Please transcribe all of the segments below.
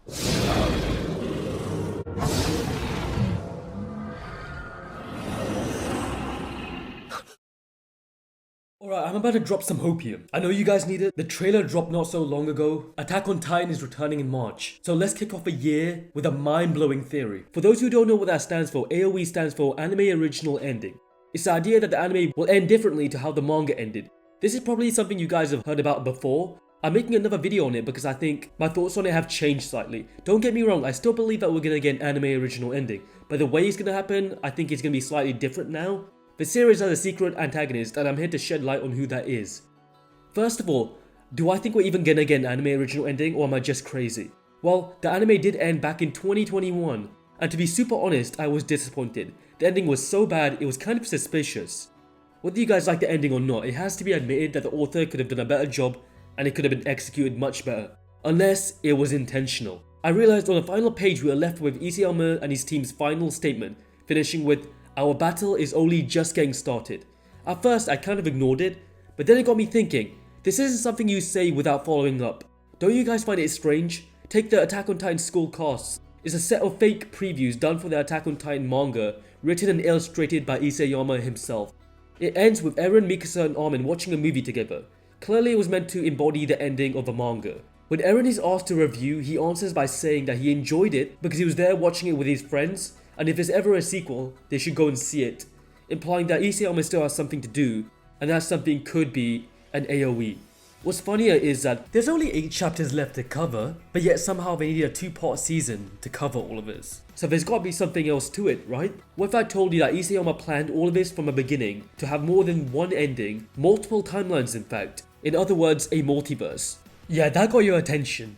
Alright, I'm about to drop some hope here. I know you guys need it. The trailer dropped not so long ago. Attack on Titan is returning in March. So let's kick off a year with a mind-blowing theory. For those who don't know what that stands for, AOE stands for Anime Original Ending. It's the idea that the anime will end differently to how the manga ended. This is probably something you guys have heard about before. I'm making another video on it because I think my thoughts on it have changed slightly. Don't get me wrong, I still believe that we're gonna get an anime original ending. But the way it's gonna happen, I think it's gonna be slightly different now. The series has a secret antagonist and I'm here to shed light on who that is. First of all, do I think we're even gonna get an anime original ending or am I just crazy? Well, the anime did end back in 2021 and to be super honest, I was disappointed. The ending was so bad, it was kind of suspicious. Whether you guys like the ending or not, it has to be admitted that the author could have done a better job and it could have been executed much better. Unless it was intentional. I realized on the final page we were left with Ymir and his team's final statement, finishing with, "Our battle is only just getting started." At first I kind of ignored it, but then it got me thinking, this isn't something you say without following up. Don't you guys find it strange? Take the Attack on Titan school casts. It's a set of fake previews done for the Attack on Titan manga, written and illustrated by Ymir himself. It ends with Eren, Mikasa and Armin watching a movie together. Clearly it was meant to embody the ending of a manga. When Eren is asked to review, he answers by saying that he enjoyed it because he was there watching it with his friends, and if there's ever a sequel, they should go and see it, implying that Ymir still has something to do, and that something could be an AOE. What's funnier is that there's only 8 chapters left to cover, but yet somehow they need a 2-part season to cover all of this. So there's gotta be something else to it, right? What if I told you that Ymir planned all of this from the beginning to have more than one ending, multiple timelines in fact, in other words, a multiverse? Yeah, that got your attention.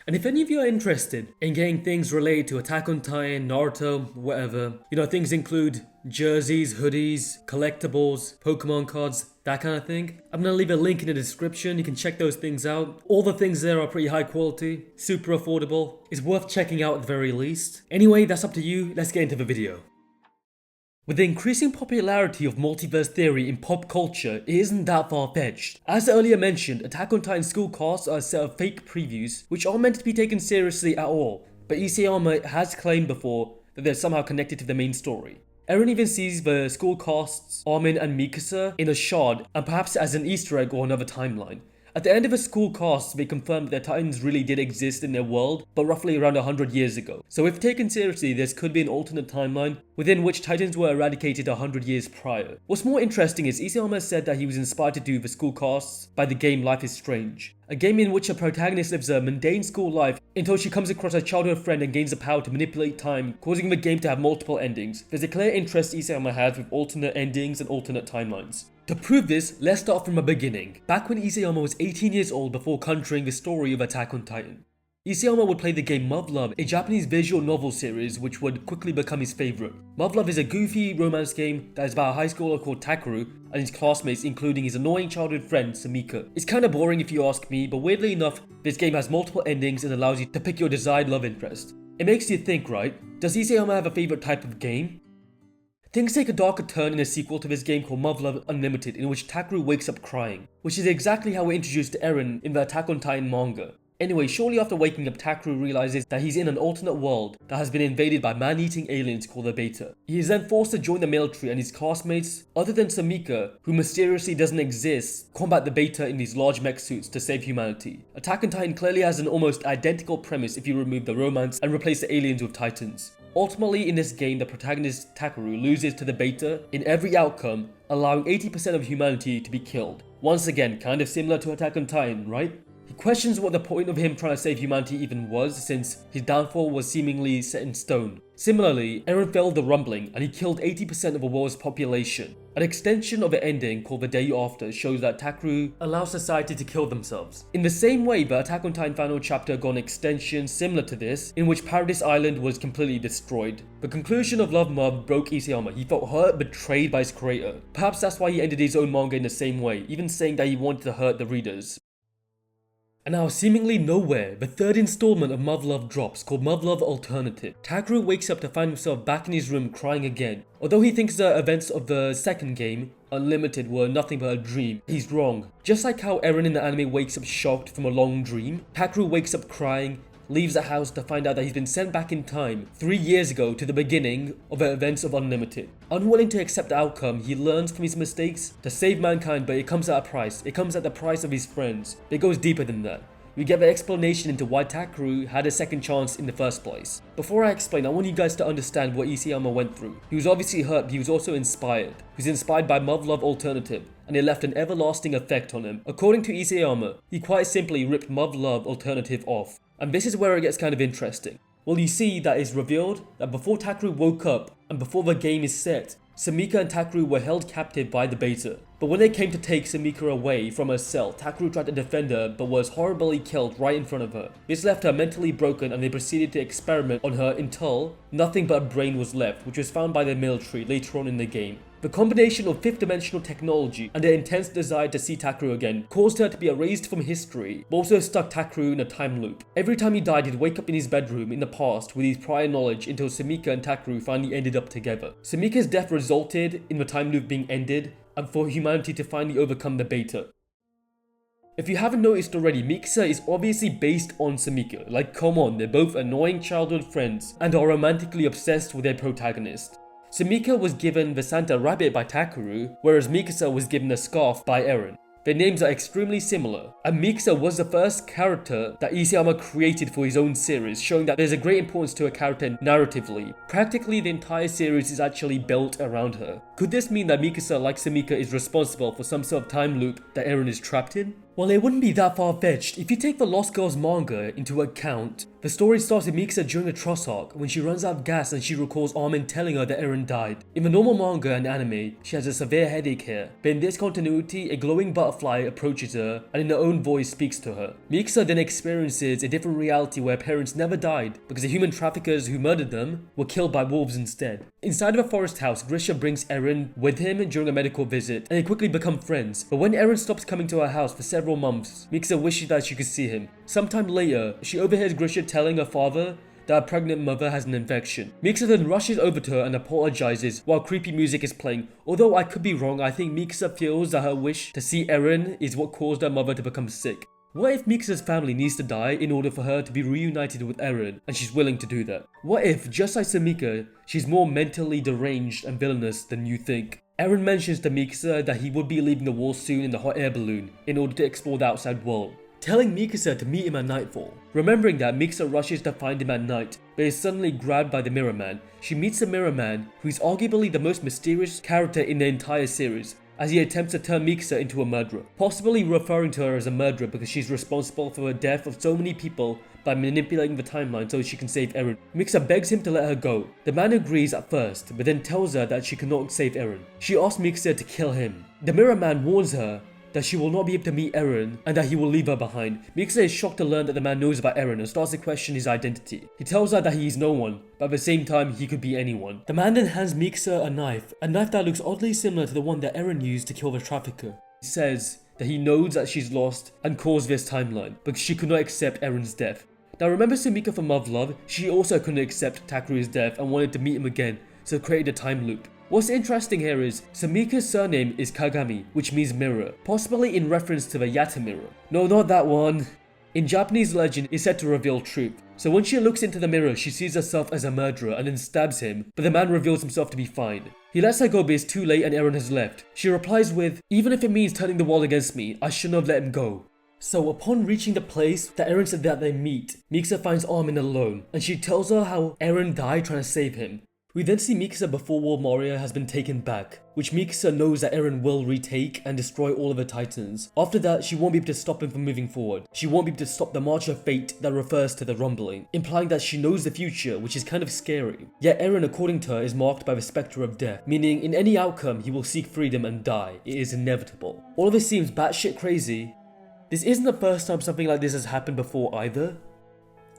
And if any of you are interested in getting things related to Attack on Titan, Naruto, whatever, things include jerseys, hoodies, collectibles, Pokemon cards, that kind of thing, I'm gonna leave a link in the description, you can check those things out. All the things there are pretty high quality, super affordable, it's worth checking out at the very least. Anyway, that's up to you, let's get into the video. With the increasing popularity of multiverse theory in pop culture, it isn't that far-fetched. As earlier mentioned, Attack on Titan school casts are a set of fake previews which aren't meant to be taken seriously at all, but Ymir has claimed before that they're somehow connected to the main story. Eren even sees the school casts, Armin and Mikasa, in a shard and perhaps as an Easter egg or another timeline. At the end of the school casts, they confirmed that Titans really did exist in their world, but roughly around 100 years ago. So if taken seriously, this could be an alternate timeline within which Titans were eradicated 100 years prior. What's more interesting is Ymir said that he was inspired to do the school casts by the game Life is Strange. A game in which a protagonist lives a mundane school life until she comes across a childhood friend and gains the power to manipulate time, causing the game to have multiple endings. There's a clear interest Ymir has with alternate endings and alternate timelines. To prove this, let's start from the beginning. Back when Ymir was 18 years old before conjuring the story of Attack on Titan. Ymir would play the game Muv-Luv, a Japanese visual novel series which would quickly become his favourite. Muv-Luv is a goofy romance game that is about a high schooler called Takeru and his classmates including his annoying childhood friend Samika. It's kinda boring if you ask me, but weirdly enough, this game has multiple endings and allows you to pick your desired love interest. It makes you think, right? Does Ymir have a favourite type of game? Things take a darker turn in a sequel to this game called Muv-Luv Unlimited, in which Takeru wakes up crying, which is exactly how we're introduced to Eren in the Attack on Titan manga. Anyway, shortly after waking up, Takeru realizes that he's in an alternate world that has been invaded by man-eating aliens called the Beta. He is then forced to join the military and his classmates, other than Samika, who mysteriously doesn't exist, combat the Beta in these large mech suits to save humanity. Attack on Titan clearly has an almost identical premise if you remove the romance and replace the aliens with Titans. Ultimately, in this game, the protagonist Takeru loses to the Beta in every outcome, allowing 80% of humanity to be killed. Once again, kind of similar to Attack on Titan, right? He questions what the point of him trying to save humanity even was, since his downfall was seemingly set in stone. Similarly, Eren failed the rumbling and he killed 80% of the world's population. An extension of the ending called The Day After shows that Takeru allows society to kill themselves. In the same way, the Attack on Titan final chapter got an extension similar to this, in which Paradise Island was completely destroyed. The conclusion of Love Mob broke Ymir. He felt hurt, betrayed by his creator. Perhaps that's why he ended his own manga in the same way, even saying that he wanted to hurt the readers. And now, seemingly nowhere, the third installment of Muv-Luv drops, called Muv-Luv Alternative. Takeru wakes up to find himself back in his room crying again. Although he thinks the events of the second game, Unlimited, were nothing but a dream, he's wrong. Just like how Eren in the anime wakes up shocked from a long dream, Takeru wakes up crying leaves the house to find out that he's been sent back in time 3 years ago to the beginning of the events of Unlimited. Unwilling to accept the outcome, he learns from his mistakes to save mankind, but it comes at a price. It comes at the price of his friends. It goes deeper than that. We get the explanation into why Takeru had a second chance in the first place. Before I explain, I want you guys to understand what Isayama went through. He was obviously hurt, but he was also inspired. He was inspired by Muv-Luv Alternative, and it left an everlasting effect on him. According to Isayama, he quite simply ripped Muv-Luv Alternative off. And this is where it gets kind of interesting. Well, you see that it's revealed that before Takeru woke up, and before the game is set, Samika and Takeru were held captive by the Beta. But when they came to take Samika away from her cell, Takeru tried to defend her but was horribly killed right in front of her. This left her mentally broken, and they proceeded to experiment on her until nothing but a brain was left, which was found by the military later on in the game. The combination of fifth dimensional technology and the intense desire to see Takeru again caused her to be erased from history, but also stuck Takeru in a time loop. Every time he died, he'd wake up in his bedroom in the past with his prior knowledge until Samika and Takeru finally ended up together. Samika's death resulted in the time loop being ended and for humanity to finally overcome the Beta. If you haven't noticed already, Mikasa is obviously based on Samika. Like, come on, they're both annoying childhood friends and are romantically obsessed with their protagonist. Samika was given the Santa Rabbit by Takeru, whereas Mikasa was given a scarf by Eren. Their names are extremely similar, and Mikasa was the first character that Isayama created for his own series, showing that there's a great importance to a character narratively. Practically the entire series is actually built around her. Could this mean that Mikasa, like Samika, is responsible for some sort of time loop that Eren is trapped in? Well, it wouldn't be that far-fetched. If you take the Lost Girls manga into account, the story starts with Mikasa during a Tross arc when she runs out of gas and she recalls Armin telling her that Eren died. In the normal manga and anime, she has a severe headache here, but in this continuity, a glowing butterfly approaches her and in her own voice speaks to her. Mikasa then experiences a different reality where her parents never died because the human traffickers who murdered them were killed by wolves instead. Inside of a forest house, Grisha brings Eren with him during a medical visit and they quickly become friends. But when Eren stops coming to her house for several months, Mikasa wishes that she could see him. Sometime later, she overhears Grisha telling her father that her pregnant mother has an infection. Mikasa then rushes over to her and apologizes while creepy music is playing. Although I could be wrong, I think Mikasa feels that her wish to see Eren is what caused her mother to become sick. What if Mikasa's family needs to die in order for her to be reunited with Eren and she's willing to do that? What if, just like Samika, she's more mentally deranged and villainous than you think? Eren mentions to Mikasa that he would be leaving the wall soon in the hot air balloon in order to explore the outside world, telling Mikasa to meet him at nightfall. Remembering that, Mikasa rushes to find him at night, but is suddenly grabbed by the Mirror Man. She meets the Mirror Man, who is arguably the most mysterious character in the entire series, as he attempts to turn Mikasa into a murderer, possibly referring to her as a murderer because she's responsible for the death of so many people by manipulating the timeline so she can save Eren. Mikasa begs him to let her go. The man agrees at first, but then tells her that she cannot save Eren. She asks Mikasa to kill him. The Mirror Man warns her that she will not be able to meet Eren and that he will leave her behind. Mikasa is shocked to learn that the man knows about Eren and starts to question his identity. He tells her that he is no one, but at the same time he could be anyone. The man then hands Mikasa a knife that looks oddly similar to the one that Eren used to kill the trafficker. He says that he knows that she's lost and caused this timeline because she could not accept Eren's death. Now remember Samika from Muv-Luv? She also couldn't accept Takeru's death and wanted to meet him again, so created a time loop. What's interesting here is Samika's surname is Kagami, which means mirror, possibly in reference to the Yatta mirror. No, not that one. In Japanese legend, it's said to reveal truth. So when she looks into the mirror, she sees herself as a murderer and then stabs him, but the man reveals himself to be fine. He lets her go but it's too late and Eren has left. She replies with, "Even if it means turning the world against me, I shouldn't have let him go." So upon reaching the place that Eren said that they meet, Mikasa finds Armin alone, and she tells her how Eren died trying to save him. We then see Mikasa before War Moria has been taken back, which Mikasa knows that Eren will retake and destroy all of the Titans. After that, she won't be able to stop him from moving forward. She won't be able to stop the March of Fate that refers to the rumbling, implying that she knows the future, which is kind of scary. Yet Eren, according to her, is marked by the spectre of death, meaning in any outcome he will seek freedom and die. It is inevitable. All of this seems batshit crazy. This isn't the first time something like this has happened before either.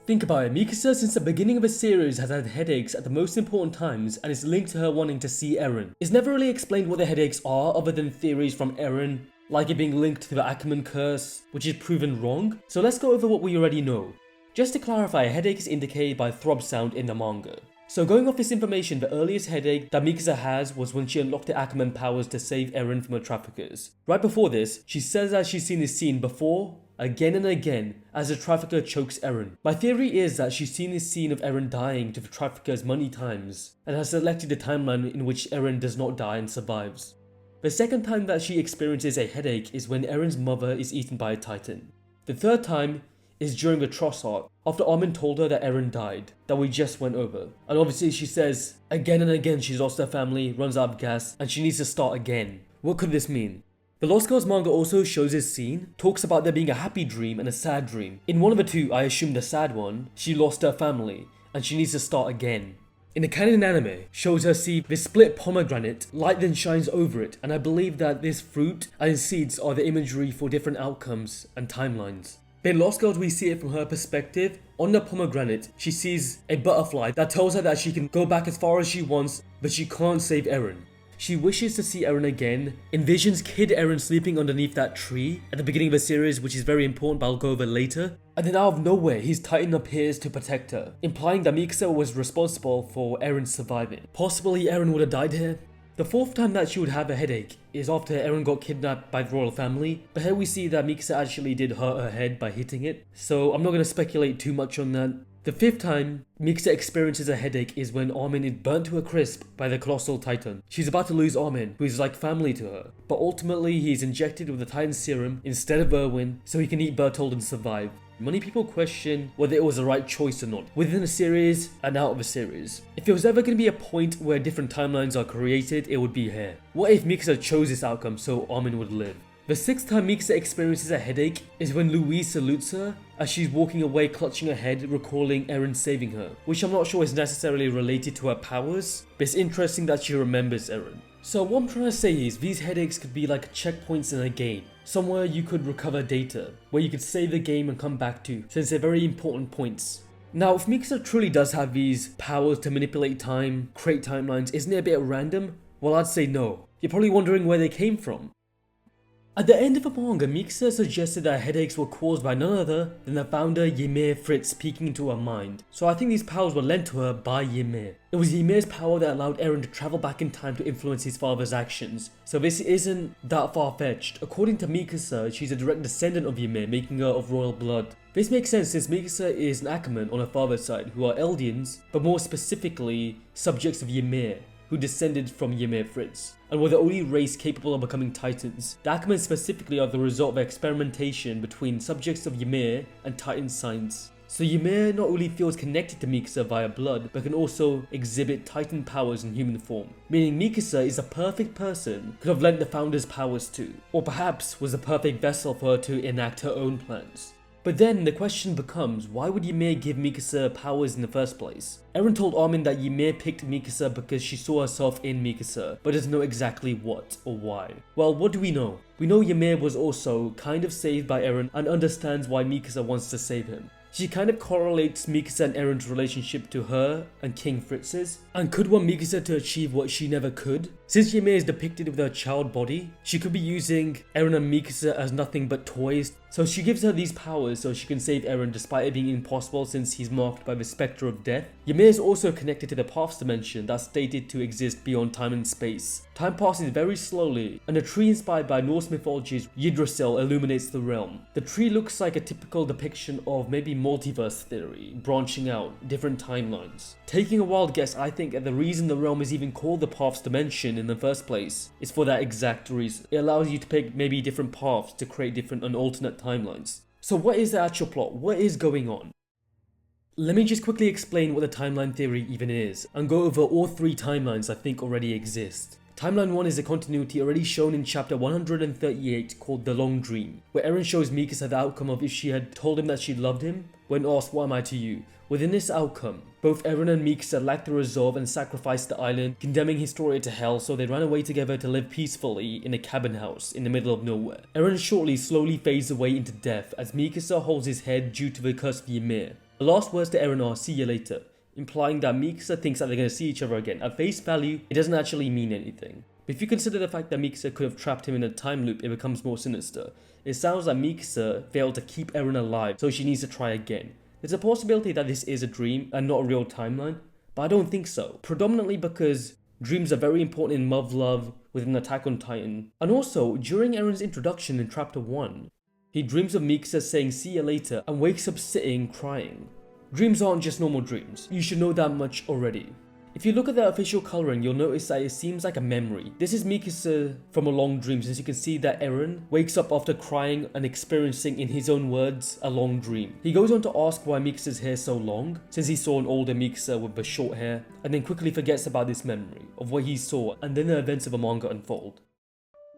Think about it, Mikasa since the beginning of the series has had headaches at the most important times and it's linked to her wanting to see Eren. It's never really explained what the headaches are other than theories from Eren, like it being linked to the Ackerman curse, which is proven wrong. So let's go over what we already know. Just to clarify, a headache is indicated by a throb sound in the manga. So going off this information, the earliest headache that Mikasa has was when she unlocked the Ackerman powers to save Eren from her traffickers. Right before this, she says that she's seen this scene before, again and again as the trafficker chokes Eren. My theory is that she's seen this scene of Eren dying to the traffickers many times and has selected a timeline in which Eren does not die and survives. The second time that she experiences a headache is when Eren's mother is eaten by a titan. The third time is during the Tross arc, after Armin told her that Eren died, that we just went over. And obviously she says again and again she's lost her family, runs out of gas, and she needs to start again. What could this mean? The Lost Girls manga also shows this scene, talks about there being a happy dream and a sad dream. In one of the two, I assume the sad one, she lost her family, and she needs to start again. In the canon anime, shows her see this split pomegranate, light then shines over it, and I believe that this fruit and seeds are the imagery for different outcomes and timelines. In Lost Girls, we see it from her perspective. On the pomegranate, she sees a butterfly that tells her that she can go back as far as she wants, but she can't save Eren. She wishes to see Eren again, envisions Kid Eren sleeping underneath that tree at the beginning of the series, which is very important but I'll go over later. And then out of nowhere, his Titan appears to protect her, implying that Mikasa was responsible for Eren surviving. Possibly Eren would have died here. The fourth time that she would have a headache is after Eren got kidnapped by the royal family, but here we see that Mikasa actually did hurt her head by hitting it, so I'm not going to speculate too much on that. The fifth time Mikasa experiences a headache is when Armin is burnt to a crisp by the Colossal Titan. She's about to lose Armin, who is like family to her, but ultimately he is injected with the Titan serum instead of Erwin so he can eat Bertold and survive. Many people question whether it was the right choice or not, within the series and out of the series. If there was ever going to be a point where different timelines are created, it would be here. What if Mikasa chose this outcome so Armin would live? The sixth time Mikasa experiences a headache is when Louise salutes her as she's walking away clutching her head, recalling Eren saving her, which I'm not sure is necessarily related to her powers, but it's interesting that she remembers Eren. So what I'm trying to say is these headaches could be like checkpoints in a game, somewhere you could recover data, where you could save the game and come back to, since they're very important points. Now, if Mikasa truly does have these powers to manipulate time, create timelines, isn't it a bit random? Well, I'd say no. You're probably wondering where they came from. At the end of the manga, Mikasa suggested that headaches were caused by none other than the founder Ymir Fritz peeking into her mind. So I think these powers were lent to her by Ymir. It was Ymir's power that allowed Eren to travel back in time to influence his father's actions. So this isn't that far-fetched. According to Mikasa, she's a direct descendant of Ymir, making her of royal blood. This makes sense since Mikasa is an Ackerman on her father's side, who are Eldians, but more specifically, subjects of Ymir, who descended from Ymir Fritz, and were the only race capable of becoming Titans. The Ackermen specifically are the result of experimentation between subjects of Ymir and Titan science. So Ymir not only feels connected to Mikasa via blood, but can also exhibit Titan powers in human form. Meaning Mikasa is a perfect person could have lent the founders powers to, or perhaps was a perfect vessel for her to enact her own plans. But then the question becomes, why would Ymir give Mikasa powers in the first place? Eren told Armin that Ymir picked Mikasa because she saw herself in Mikasa, but doesn't know exactly what or why. Well, what do we know? We know Ymir was also kind of saved by Eren and understands why Mikasa wants to save him. She kind of correlates Mikasa and Eren's relationship to her and King Fritz's, and could want Mikasa to achieve what she never could. Since Ymir is depicted with her child body, she could be using Eren and Mikasa as nothing but toys, so she gives her these powers so she can save Eren despite it being impossible since he's marked by the spectre of death. Ymir is also connected to the Paths dimension that's stated to exist beyond time and space. Time passes very slowly, and a tree inspired by Norse mythology's Yggdrasil illuminates the realm. The tree looks like a typical depiction of maybe multiverse theory, branching out, different timelines. Taking a wild guess, I think that the reason the realm is even called the Paths dimension in the first place is for that exact reason. It allows you to pick maybe different paths to create different and alternate timelines. So what is the actual plot? What is going on? Let me just quickly explain what the timeline theory even is, and go over all three timelines I think already exist. Timeline 1 is a continuity already shown in chapter 138 called The Long Dream, where Eren shows Mikasa the outcome of if she had told him that she loved him when asked, "What am I to you?" Within this outcome, both Eren and Mikasa lacked the resolve and sacrificed the island, condemning Historia to hell, so they ran away together to live peacefully in a cabin house in the middle of nowhere. Eren shortly slowly fades away into death as Mikasa holds his head due to the curse of Ymir. The last words to Eren are, "See you later," implying that Mikasa thinks that they're going to see each other again. At face value, it doesn't actually mean anything. But if you consider the fact that Mikasa could have trapped him in a time loop, it becomes more sinister. It sounds like Mikasa failed to keep Eren alive, so she needs to try again. There's a possibility that this is a dream and not a real timeline, but I don't think so. Predominantly because dreams are very important in Muv-Luv within Attack on Titan. And also, during Eren's introduction in chapter 1, He dreams of Mikasa saying see you later and wakes up sitting crying. Dreams aren't just normal dreams, you should know that much already. If you look at the official coloring, you'll notice that it seems like a memory. This is Mikasa from a long dream, since you can see that Eren wakes up after crying and experiencing, in his own words, a long dream. He goes on to ask why Mikasa's hair is so long, since he saw an older Mikasa with the short hair, and then quickly forgets about this memory of what he saw, and then the events of the manga unfold.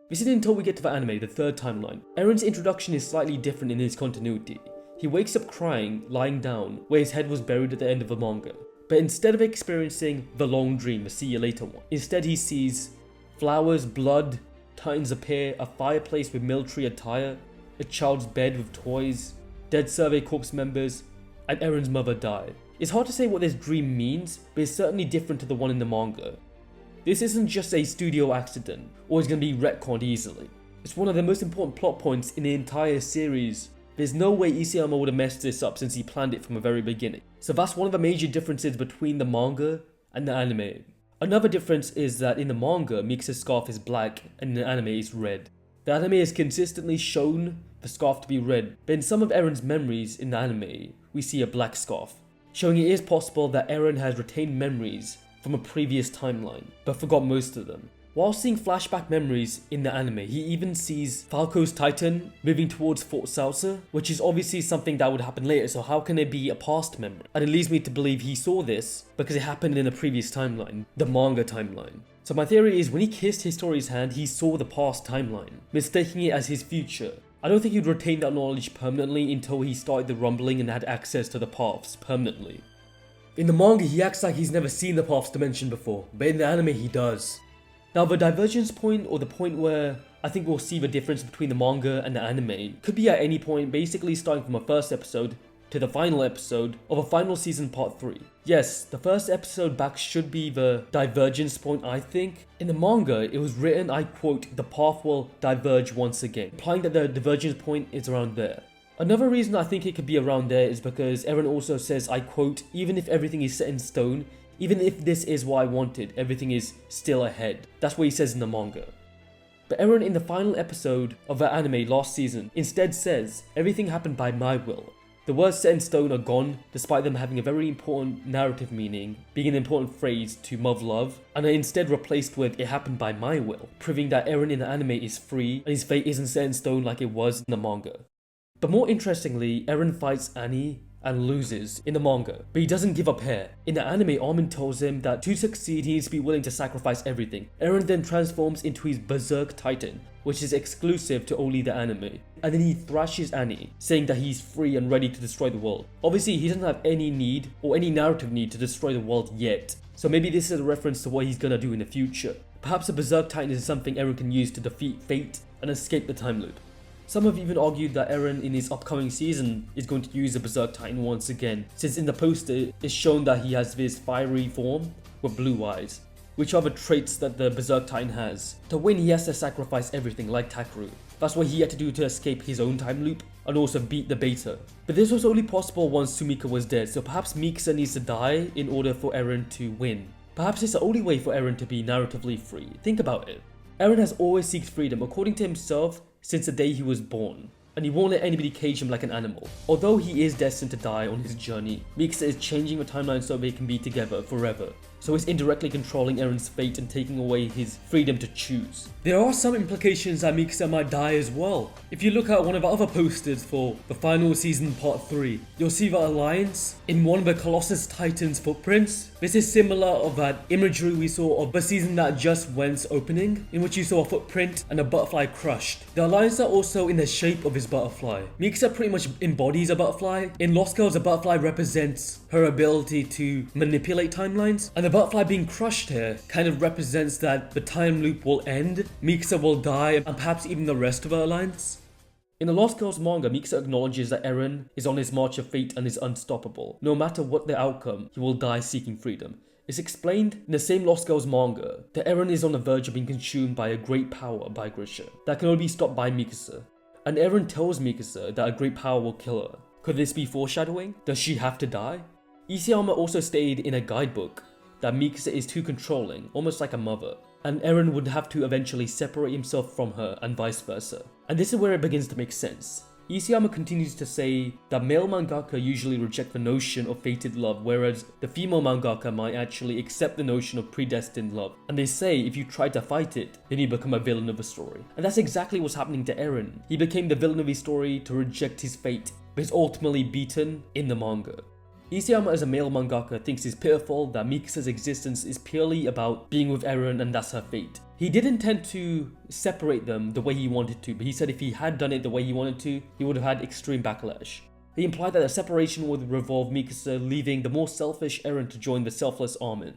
This isn't until we get to the anime, the third timeline. Eren's introduction is slightly different in his continuity. He wakes up crying, lying down, where his head was buried at the end of the manga. But instead of experiencing the long dream, the see you later one, instead he sees flowers, blood, titans appear, a fireplace with military attire, a child's bed with toys, dead Survey Corps members, and Eren's mother die. It's hard to say what this dream means, but it's certainly different to the one in the manga. This isn't just a studio accident, or it's going to be retconned easily. It's one of the most important plot points in the entire series. There's no way Ysir would have messed this up since he planned it from the very beginning. So that's one of the major differences between the manga and the anime. Another difference is that in the manga, Mikasa's scarf is black and in the anime it's red. The anime has consistently shown the scarf to be red, but in some of Eren's memories in the anime, we see a black scarf, showing it is possible that Eren has retained memories from a previous timeline, but forgot most of them. While seeing flashback memories in the anime, he even sees Falco's Titan moving towards Fort Salsa, which is obviously something that would happen later, so how can it be a past memory? And it leads me to believe he saw this because it happened in a previous timeline, the manga timeline. So my theory is when he kissed Histori's hand, he saw the past timeline, mistaking it as his future. I don't think he'd retain that knowledge permanently until he started the rumbling and had access to the paths permanently. In the manga, he acts like he's never seen the paths dimension before, but in the anime he does. Now the divergence point, or the point where I think we'll see the difference between the manga and the anime, could be at any point, basically starting from the first episode to the final episode of a final season part 3. Yes, the first episode back should be the divergence point, I think. In the manga, it was written, I quote, the path will diverge once again, implying that the divergence point is around there. Another reason I think it could be around there is because Eren also says, I quote, even if everything is set in stone, even if this is what I wanted, everything is still ahead. That's what he says in the manga. But Eren in the final episode of the anime last season instead says, everything happened by my will. The words set in stone are gone, despite them having a very important narrative meaning, being an important phrase to Muv-Luv, and are instead replaced with it happened by my will, proving that Eren in the anime is free and his fate isn't set in stone like it was in the manga. But more interestingly, Eren fights Annie and loses in the manga, but he doesn't give up here. In the anime, Armin tells him that to succeed he needs to be willing to sacrifice everything. Eren then transforms into his Berserk Titan, which is exclusive to only the anime, and then he thrashes Annie, saying that he's free and ready to destroy the world. Obviously he doesn't have any need or any narrative need to destroy the world yet, so maybe this is a reference to what he's gonna do in the future. Perhaps a Berserk Titan is something Eren can use to defeat fate and escape the time loop. Some have even argued that Eren in his upcoming season is going to use the Berserk Titan once again, since in the poster it's shown that he has this fiery form with blue eyes, which are the traits that the Berserk Titan has. To win he has to sacrifice everything like Takru. That's what he had to do to escape his own time loop and also beat the Beta. But this was only possible once Sumika was dead, so perhaps Mikasa needs to die in order for Eren to win. Perhaps it's the only way for Eren to be narratively free. Think about it. Eren has always sought freedom, according to himself, since the day he was born, and he won't let anybody cage him like an animal. Although he is destined to die on his journey, Mikasa is changing the timeline so they can be together forever. So it's indirectly controlling Eren's fate and taking away his freedom to choose. There are some implications that Mikasa might die as well. If you look at one of the other posters for the final season part 3, you'll see the alliance in one of the Colossus Titans footprints. This is similar of that imagery we saw of the season that just went's opening, in which you saw a footprint and a butterfly crushed. The alliance are also in the shape of his butterfly. Mikasa pretty much embodies a butterfly. In Lost Girls, a butterfly represents her ability to manipulate timelines, and the butterfly being crushed here kind of represents that the time loop will end, Mikasa will die, and perhaps even the rest of her alliance. In the Lost Girls manga, Mikasa acknowledges that Eren is on his march of fate and is unstoppable. No matter what the outcome, he will die seeking freedom. It's explained in the same Lost Girls manga that Eren is on the verge of being consumed by a great power by Grisha that can only be stopped by Mikasa. And Eren tells Mikasa that a great power will kill her. Could this be foreshadowing? Does she have to die? Isayama also stated in a guidebook that Mikasa is too controlling, almost like a mother, and Eren would have to eventually separate himself from her and vice versa. And this is where it begins to make sense. Isayama continues to say that male mangaka usually reject the notion of fated love, whereas the female mangaka might actually accept the notion of predestined love. And they say if you try to fight it, then you become a villain of the story. And that's exactly what's happening to Eren. He became the villain of his story to reject his fate, but is ultimately beaten in the manga. Isayama as a male mangaka thinks it's pitiful that Mikasa's existence is purely about being with Eren and that's her fate. He did intend to separate them the way he wanted to, but he said if he had done it the way he wanted to, he would have had extreme backlash. He implied that the separation would revolve Mikasa leaving the more selfish Eren to join the selfless Armin.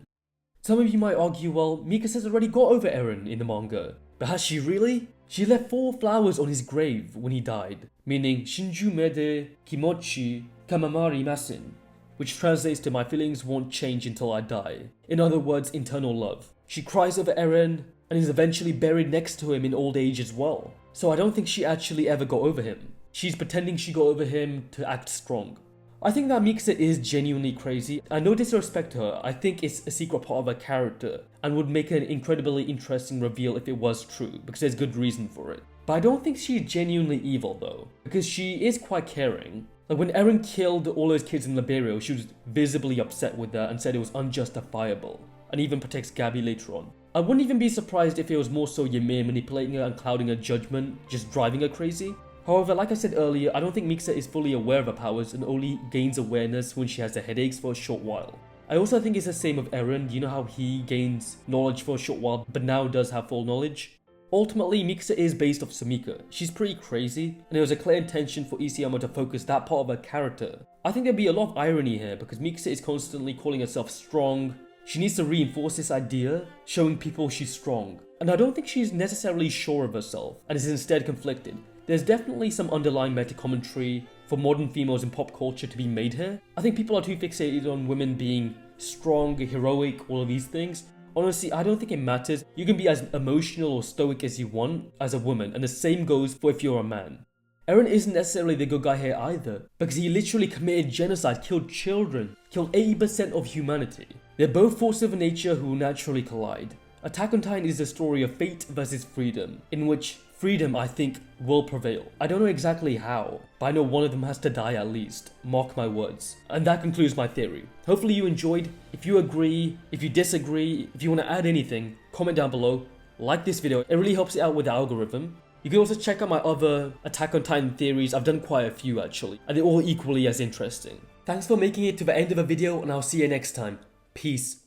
Some of you might argue, well, Mikasa's already got over Eren in the manga, but has she really? She left 4 flowers on his grave when he died, meaning Shinju mede kimochi kamamari masin, which translates to my feelings won't change until I die. In other words, internal love. She cries over Eren and is eventually buried next to him in old age as well. So I don't think she actually ever got over him. She's pretending she got over him to act strong. I think that Mikasa is genuinely crazy, and no disrespect to her, I think it's a secret part of her character and would make an incredibly interesting reveal if it was true, because there's good reason for it. But I don't think she's genuinely evil though, because she is quite caring. Like when Eren killed all those kids in Liberio, she was visibly upset with that and said it was unjustifiable, and even protects Gabi later on. I wouldn't even be surprised if it was more so Ymir manipulating her and clouding her judgment, just driving her crazy. However, like I said earlier, I don't think Mikasa is fully aware of her powers and only gains awareness when she has the headaches for a short while. I also think it's the same with Eren. You know how he gains knowledge for a short while but now does have full knowledge? Ultimately, Mikasa is based off Sumika. She's pretty crazy, and there was a clear intention for Isayama to focus that part of her character. I think there'd be a lot of irony here because Mikasa is constantly calling herself strong. She needs to reinforce this idea, showing people she's strong. And I don't think she's necessarily sure of herself, and is instead conflicted. There's definitely some underlying meta-commentary for modern females in pop culture to be made here. I think people are too fixated on women being strong, heroic, all of these things. Honestly, I don't think it matters. You can be as emotional or stoic as you want as a woman, and the same goes for if you're a man. Eren isn't necessarily the good guy here either, because he literally committed genocide, killed children, killed 80% of humanity. They're both forces of nature who naturally collide. Attack on Titan is the story of fate versus freedom, in which freedom, I think, will prevail. I don't know exactly how, but I know one of them has to die at least. Mark my words. And that concludes my theory. Hopefully you enjoyed. If you agree, if you disagree, if you want to add anything, comment down below. Like this video, it really helps it out with the algorithm. You can also check out my other Attack on Titan theories. I've done quite a few actually, and they're all equally as interesting. Thanks for making it to the end of the video, and I'll see you next time. Peace.